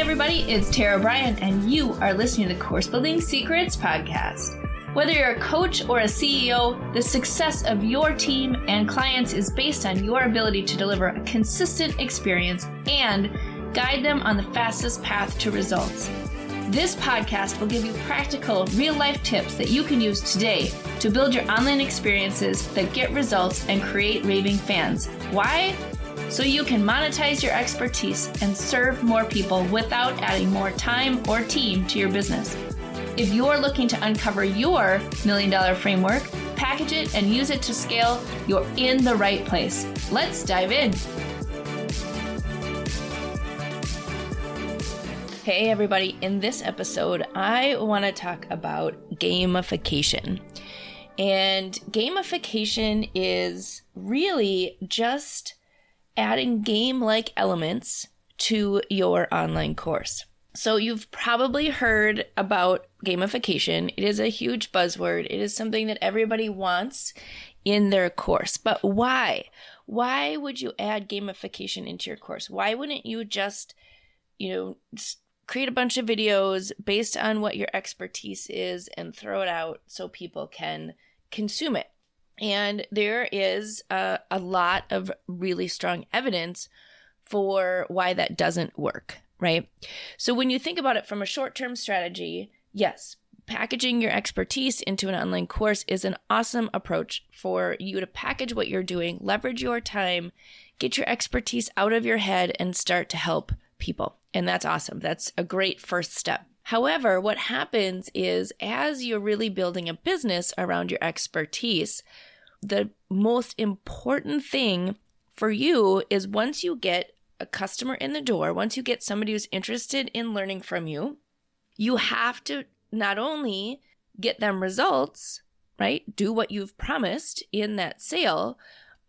everybody, it's Bryan, and you are listening to the Course Building Secrets podcast. Whether you're a coach or a CEO, the success of your team and clients is based on your ability to deliver a consistent experience and guide them on the fastest path to results. This podcast will give you practical, real-life tips that you can use today to build your online experiences that get results and create raving fans. Why? So you can monetize your expertise and serve more people without adding more time or team to your business. If you're looking to uncover your $1 million framework, package it, and use it to scale, you're in the right place. Let's dive in. Hey everybody, in this episode, I want to talk about gamification. And gamification is really just adding game-like elements to your online course. So you've probably heard about gamification. It is a huge buzzword. It is something that everybody wants in their course. But why? Why would you add gamification into your course? Why wouldn't you just, create a bunch of videos based on what your expertise is and throw it out so people can consume it? And there is a lot of really strong evidence for why that doesn't work, right? So when you think about it from a short-term strategy, yes, packaging your expertise into an online course is an awesome approach for you to package what you're doing, leverage your time, get your expertise out of your head, and start to help people. And that's awesome. That's a great first step. However, what happens is as you're really building a business around your expertise, the most important thing for you is once you get a customer in the door, once you get somebody who's interested in learning from you, you have to not only get them results, right? Do what you've promised in that sale,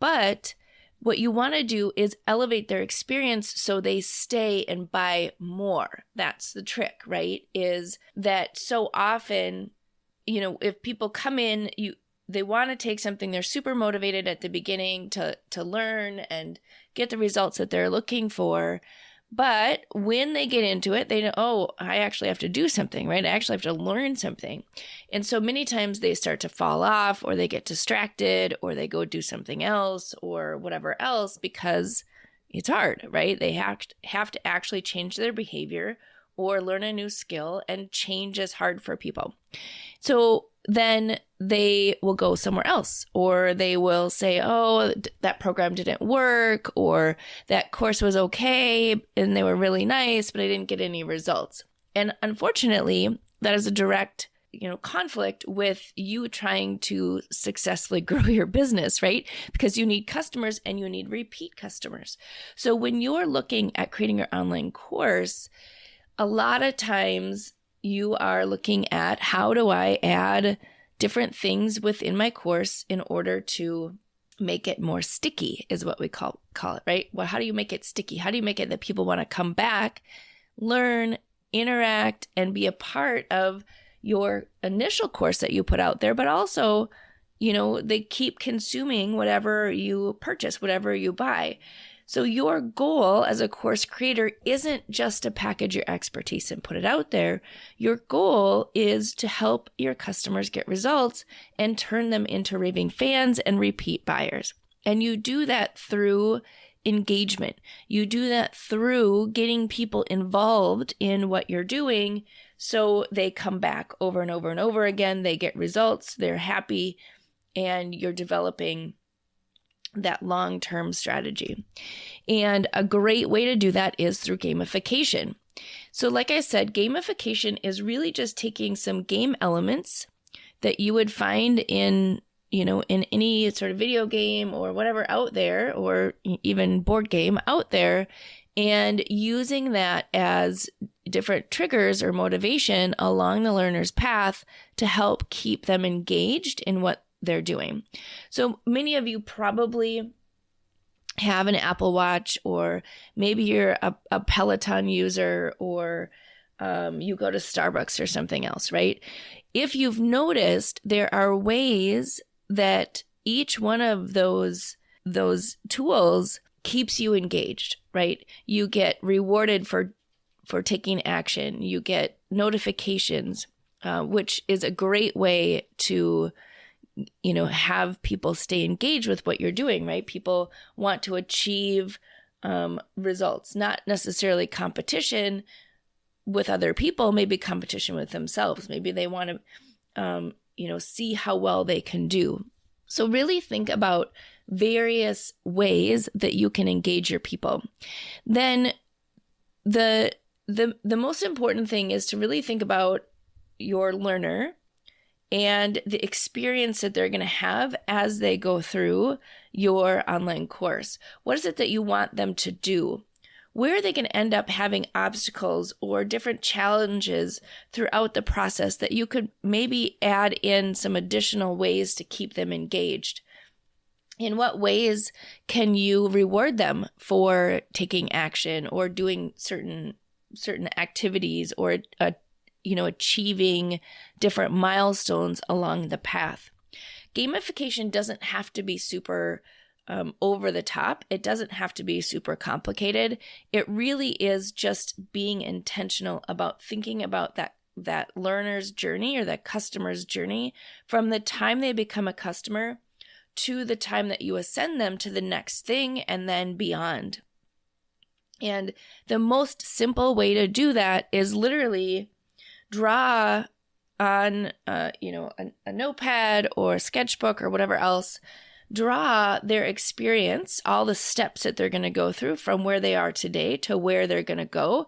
but what you want to do is elevate their experience so they stay and buy more. That's the trick, right? Is that so often, if people come in, they want to take something, they're super motivated at the beginning to learn and get the results that they're looking for. But when they get into it, they know, oh, I actually have to do something, right? I actually have to learn something. And so many times they start to fall off, or they get distracted, or they go do something else or whatever else because it's hard, right? They have to actually change their behavior or learn a new skill, and change is hard for people. So then they will go somewhere else, or they will say, oh, that program didn't work, or that course was okay and they were really nice, but I didn't get any results. And unfortunately, that is a direct conflict with you trying to successfully grow your business, right? Because you need customers and you need repeat customers. So when you're looking at creating your online course, a lot of times you are looking at, how do I add different things within my course in order to make it more sticky, is what we call it, right? Well, how do you make it sticky? How do you make it that people want to come back, learn, interact, and be a part of your initial course that you put out there, but also, they keep consuming whatever you purchase, whatever you buy. So your goal as a course creator isn't just to package your expertise and put it out there. Your goal is to help your customers get results and turn them into raving fans and repeat buyers. And you do that through engagement. You do that through getting people involved in what you're doing so they come back over and over and over again. They get results, they're happy, and you're developing that long-term strategy. And a great way to do that is through gamification. So like I said, gamification is really just taking some game elements that you would find in any sort of video game or whatever out there, or even board game out there, and using that as different triggers or motivation along the learner's path to help keep them engaged in what they're doing. So many of you probably have an Apple Watch, or maybe you're a Peloton user, or you go to Starbucks or something else, right? If you've noticed, there are ways that each one of those tools keeps you engaged, right? You get rewarded for for taking action. You get notifications, which is a great way to, have people stay engaged with what you're doing, right? People want to achieve results, not necessarily competition with other people, maybe competition with themselves. Maybe they want to, see how well they can do. So really think about various ways that you can engage your people. Then the most important thing is to really think about your learner and the experience that they're going to have as they go through your online course. What is it that you want them to do? Where are they going to end up having obstacles or different challenges throughout the process that you could maybe add in some additional ways to keep them engaged? In what ways can you reward them for taking action or doing certain activities or achieving different milestones along the path? Gamification doesn't have to be super over the top. It doesn't have to be super complicated. It really is just being intentional about thinking about that learner's journey or that customer's journey from the time they become a customer to the time that you ascend them to the next thing and then beyond. And the most simple way to do that is literally draw on a notepad or a sketchbook or whatever else. Draw their experience, all the steps that they're going to go through from where they are today to where they're going to go,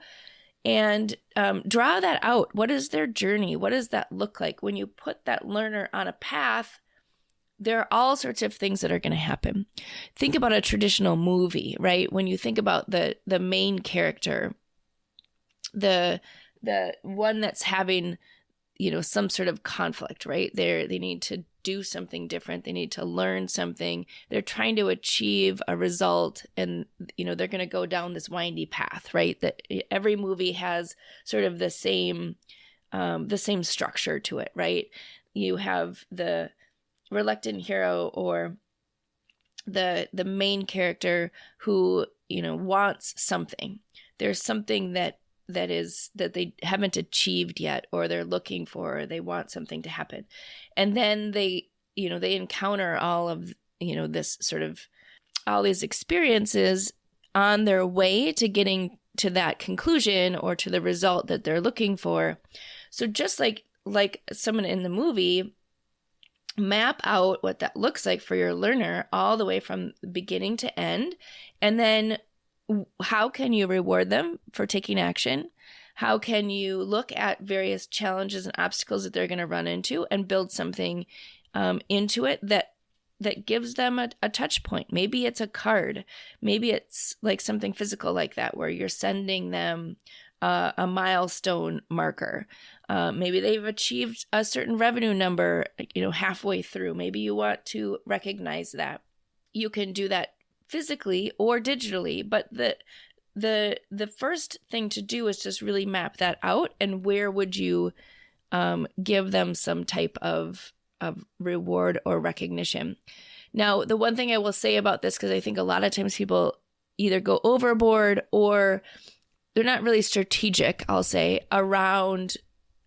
and draw that out. What is their journey? What does that look like? When you put that learner on a path, there are all sorts of things that are going to happen. Think about a traditional movie, right? When you think about the main character, the one that's having some sort of conflict, right? They need to do something different. They need to learn something. They're trying to achieve a result, and they're going to go down this windy path, right? That every movie has sort of the same structure to it, right? You have the reluctant hero or the main character who wants something. There's something that they haven't achieved yet, or they're looking for, or they want something to happen. And then they encounter all of, this sort of, all these experiences on their way to getting to that conclusion or to the result that they're looking for. So just like someone in the movie, map out what that looks like for your learner all the way from beginning to end. And then how can you reward them for taking action? How can you look at various challenges and obstacles that they're going to run into and build something into it that gives them a touch point? Maybe it's a card. Maybe it's like something physical like that, where you're sending them a milestone marker. Maybe they've achieved a certain revenue number, halfway through. Maybe you want to recognize that. You can do that physically or digitally, but the first thing to do is just really map that out, and where would you give them some type of reward or recognition. Now, the one thing I will say about this, because I think a lot of times people either go overboard or they're not really strategic, I'll say, around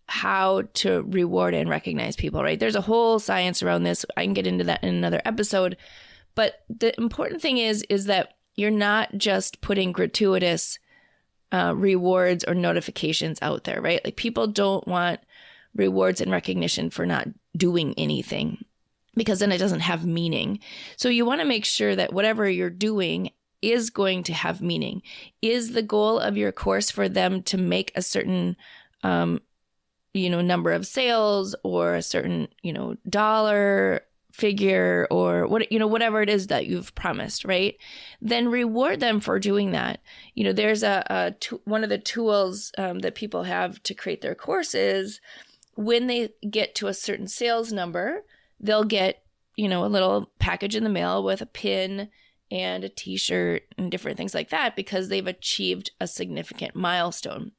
how to reward and recognize people, right? There's a whole science around this. I can get into that in another episode. But the important thing is that you're not just putting gratuitous rewards or notifications out there, right? Like, people don't want rewards and recognition for not doing anything, because then it doesn't have meaning. So you want to make sure that whatever you're doing is going to have meaning. Is the goal of your course for them to make a certain number of sales, or a certain dollar figure, or whatever it is that you've promised, right? Then reward them for doing that. There's one of the tools that people have to create their courses. When they get to a certain sales number, they'll get a little package in the mail with a pin and a t-shirt and different things like that, because they've achieved a significant milestone.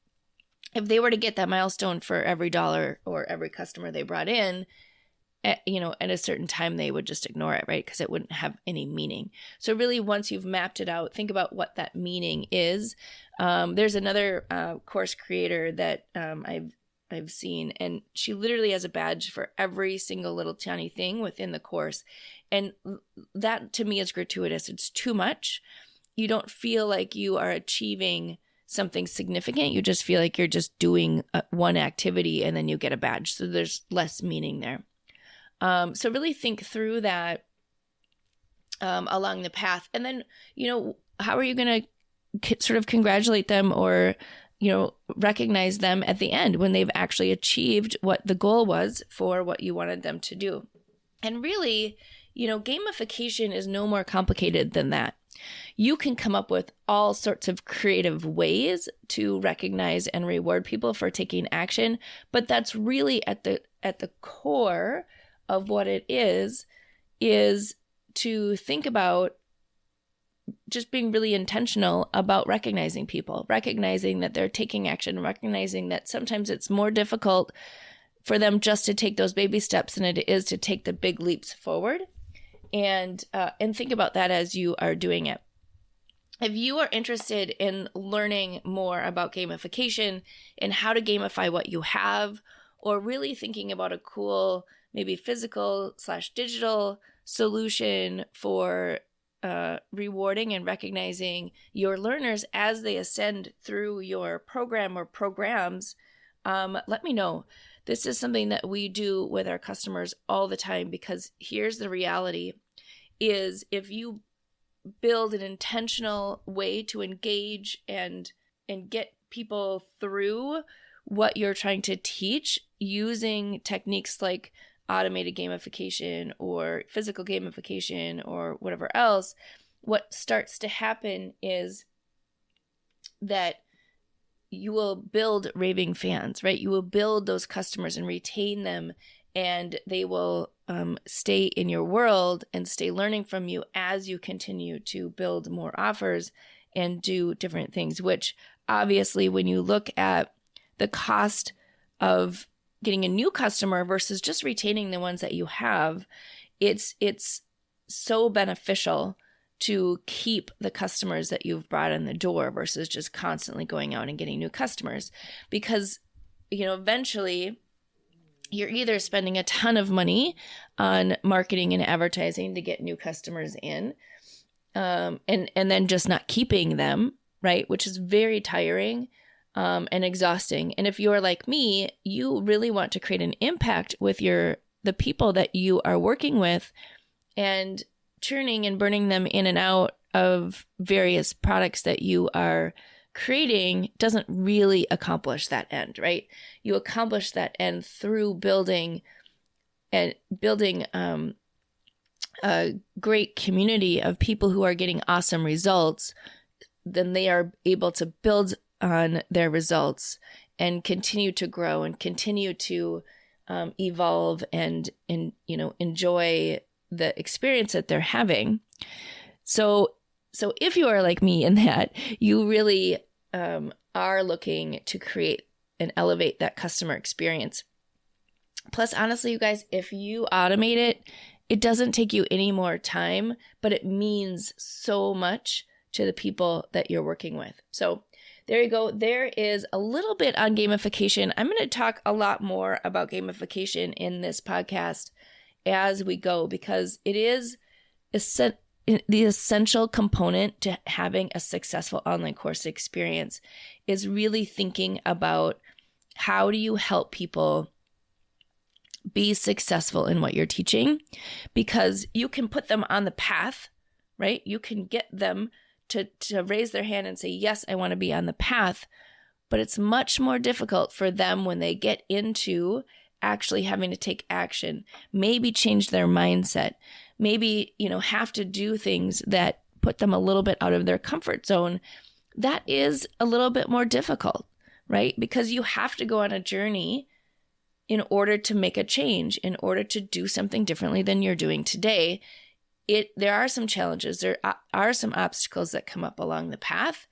If they were to get that milestone for every dollar or every customer they brought in, at a certain time, they would just ignore it, right? Because it wouldn't have any meaning. So really, once you've mapped it out, think about what that meaning is. There's another course creator that I've seen, and she literally has a badge for every single little tiny thing within the course. And that to me is gratuitous. It's too much. You don't feel like you are achieving something significant. You just feel like you're just doing one activity and then you get a badge. So there's less meaning there. So really think through that along the path. And then, how are you going to sort of congratulate them or, recognize them at the end when they've actually achieved what the goal was for what you wanted them to do? And really, gamification is no more complicated than that. You can come up with all sorts of creative ways to recognize and reward people for taking action, but that's really at the core of what it is to think about just being really intentional about recognizing people, recognizing that they're taking action, recognizing that sometimes it's more difficult for them just to take those baby steps than it is to take the big leaps forward. And think about that as you are doing it. If you are interested in learning more about gamification and how to gamify what you have, or really thinking about a cool, maybe physical/digital solution for rewarding and recognizing your learners as they ascend through your program or programs, let me know. This is something that we do with our customers all the time, because here's the reality is if you build an intentional way to engage and get people through what you're trying to teach using techniques like automated gamification or physical gamification or whatever else, what starts to happen is that you will build raving fans, right? You will build those customers and retain them, and they will stay in your world and stay learning from you as you continue to build more offers and do different things, which obviously when you look at the cost of getting a new customer versus just retaining the ones that you have, it's so beneficial to keep the customers that you've brought in the door versus just constantly going out and getting new customers. Because, eventually you're either spending a ton of money on marketing and advertising to get new customers in, and then just not keeping them, right? Which is very tiring and exhausting. And if you're like me, you really want to create an impact with the people that you are working with, and churning and burning them in and out of various products that you are creating doesn't really accomplish that end, right? You accomplish that end through building a great community of people who are getting awesome results. Then they are able to build on their results and continue to grow and continue to evolve and enjoy the experience that they're having. So if you are like me in that, you really are looking to create and elevate that customer experience. Plus, honestly, you guys, if you automate it, it doesn't take you any more time, but it means so much to the people that you're working with. So there you go. There is a little bit on gamification. I'm going to talk a lot more about gamification in this podcast as we go, because it is the essential component to having a successful online course experience is really thinking about how do you help people be successful in what you're teaching, because you can put them on the path, right? You can get them to raise their hand and say, yes, I want to be on the path, but it's much more difficult for them when they get into actually having to take action, maybe change their mindset, maybe, have to do things that put them a little bit out of their comfort zone. That is a little bit more difficult, right? Because you have to go on a journey in order to make a change, in order to do something differently than you're doing today. There are some challenges. There are some obstacles that come up along the path.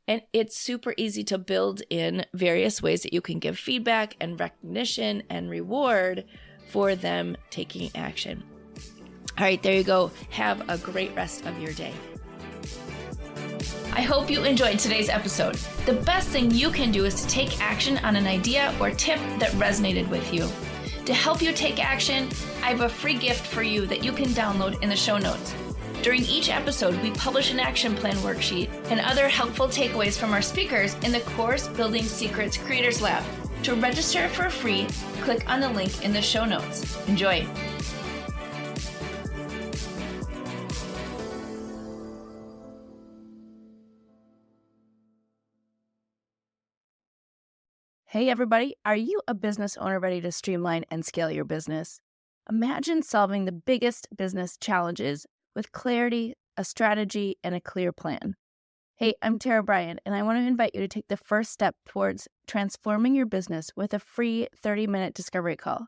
And it's super easy to build in various ways that you can give feedback and recognition and reward for them taking action. All right, there you go. Have a great rest of your day. I hope you enjoyed today's episode. The best thing you can do is to take action on an idea or tip that resonated with you. To help you take action, I have a free gift for you that you can download in the show notes. During each episode, we publish an action plan worksheet and other helpful takeaways from our speakers in the Course Building Secrets Creators Lab. To register for free, click on the link in the show notes. Enjoy. Hey everybody, are you a business owner ready to streamline and scale your business? Imagine solving the biggest business challenges with clarity, a strategy, and a clear plan. Hey, I'm Bryan, and I want to invite you to take the first step towards transforming your business with a free 30-minute discovery call.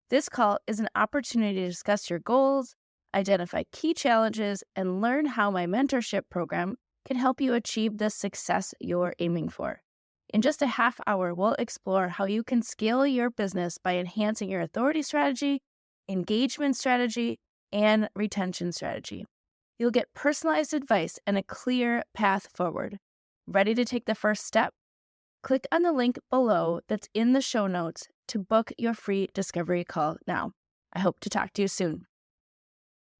This call is an opportunity to discuss your goals, identify key challenges, and learn how my mentorship program can help you achieve the success you're aiming for. In just a half hour, we'll explore how you can scale your business by enhancing your authority strategy, engagement strategy, and retention strategy. You'll get personalized advice and a clear path forward. Ready to take the first step? Click on the link below that's in the show notes to book your free discovery call now. I hope to talk to you soon.